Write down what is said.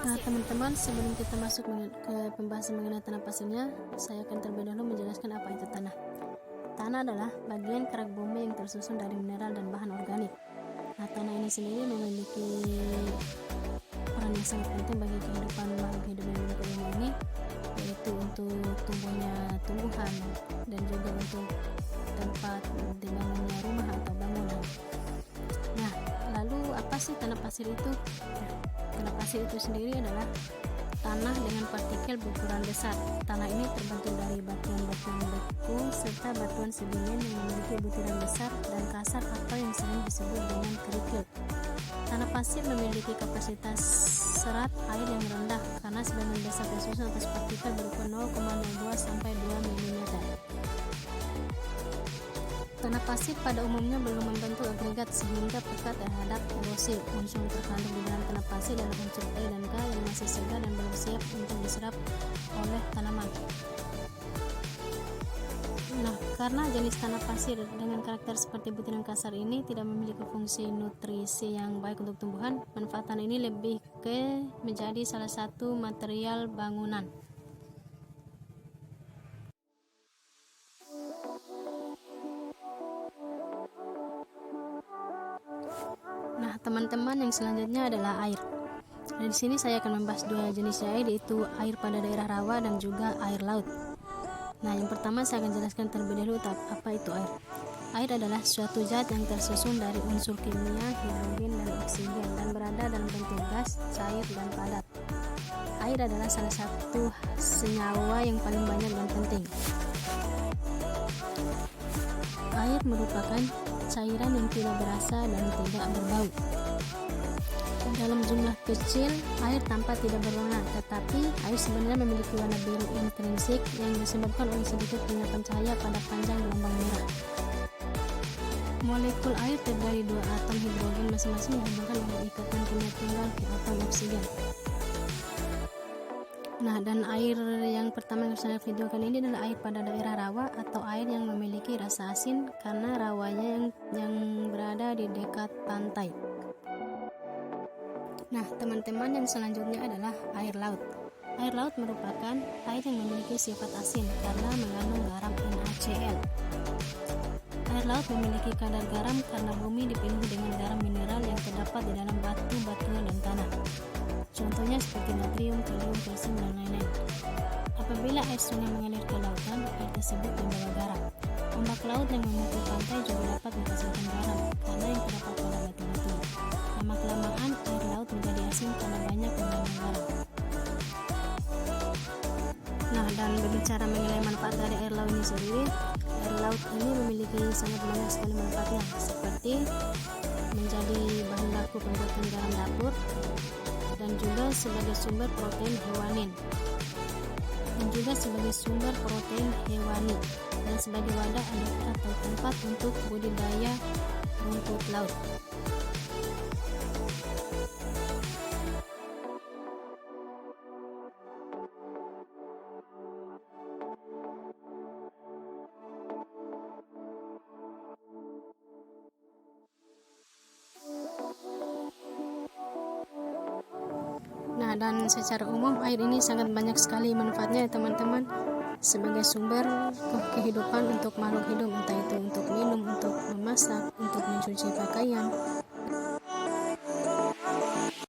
Nah, teman-teman, sebelum kita masuk ke pembahasan mengenai tanah pasirnya, saya akan terlebih dahulu menjelaskan apa itu tanah. Tanah adalah bagian kerak bumi yang tersusun dari mineral dan bahan organik. Nah, tanah ini sendiri memiliki peran yang sangat penting bagi kehidupan makhluk hidup yang hidup di bumi ini, yaitu untuk tumbuhnya tumbuhan dan juga untuk tempat dibangunnya rumah atau bangunan. Nah, lalu apa sih tanah pasir itu? Tanah pasir itu sendiri adalah tanah dengan partikel berukuran besar. Tanah ini terbentuk dari batuan-batuan beku serta batuan sedimen yang memiliki butiran besar dan kasar atau yang sering disebut dengan kerikil. Tanah pasir memiliki kapasitas serat air yang rendah karena sebagian besar tersusun atas partikel berukuran 0,02 sampai 2 mm. Tanah pasir pada umumnya belum membentuk agregat sehingga peka terhadap erosi. Unsur terkandung di dalam tanah pasir adalah unsur E dan K yang masih segar dan belum siap untuk diserap oleh tanaman. Nah, karena jenis tanah pasir dengan karakter seperti butiran kasar ini tidak memiliki fungsi nutrisi yang baik untuk tumbuhan, manfaat tanah ini lebih ke menjadi salah satu material bangunan. Nah, teman-teman, yang selanjutnya adalah air. Dan di sini saya akan membahas dua jenis air, yaitu air pada daerah rawa dan juga air laut. Nah, yang pertama saya akan jelaskan terlebih dahulu apa itu air. Air adalah suatu zat yang tersusun dari unsur kimia, hidrogen dan oksigen, dan berada dalam bentuk gas, cair, dan padat. Air adalah salah satu senyawa yang paling banyak dan penting. Air merupakan cairan yang tidak berasa dan tidak berbau. Dalam jumlah kecil, air tampak tidak berwarna, tetapi air sebenarnya memiliki warna biru intrinsik yang disebabkan oleh sedikit penyerapan cahaya pada panjang gelombang merah. Molekul air terdiri dua atom hidrogen masing-masing dihubungkan oleh ikatan kimia tunggal ke atom oksigen. Nah, dan air yang pertama yang saya videokan ini adalah air pada daerah rawa atau air yang memiliki rasa asin karena rawanya yang berada di dekat pantai. Nah, teman-teman, yang selanjutnya adalah air laut. Air laut merupakan air yang memiliki sifat asin karena mengandung garam NaCl. Air laut memiliki kadar garam karena bumi dipenuhi dengan garam mineral yang terdapat di dalam batu, batuan, dan tanah. Contohnya seperti natrium, kalium, kalsium, dan lain-lain. Apabila air sungai mengalir ke lautan, air tersebut membawa garam. Ombak laut yang memukul pantai juga dapat menghasilkan garam karena yang terdapat pada batu-batu. Lama-kelamaan air laut menjadi asin karena banyak mengandung garam. Nah, dan berbicara mengenai manfaat dari air laut ini sendiri, air laut ini memiliki sangat banyak sekali manfaatnya, seperti menjadi bahan baku pembuatan garam dapur, dan juga sebagai sumber protein hewani, dan sebagai wadah atau tempat untuk budidaya rumput laut. Nah, dan secara umum air ini sangat banyak sekali manfaatnya, teman-teman, sebagai sumber kehidupan untuk makhluk hidup, entah itu untuk minum, untuk memasak, untuk mencuci pakaian,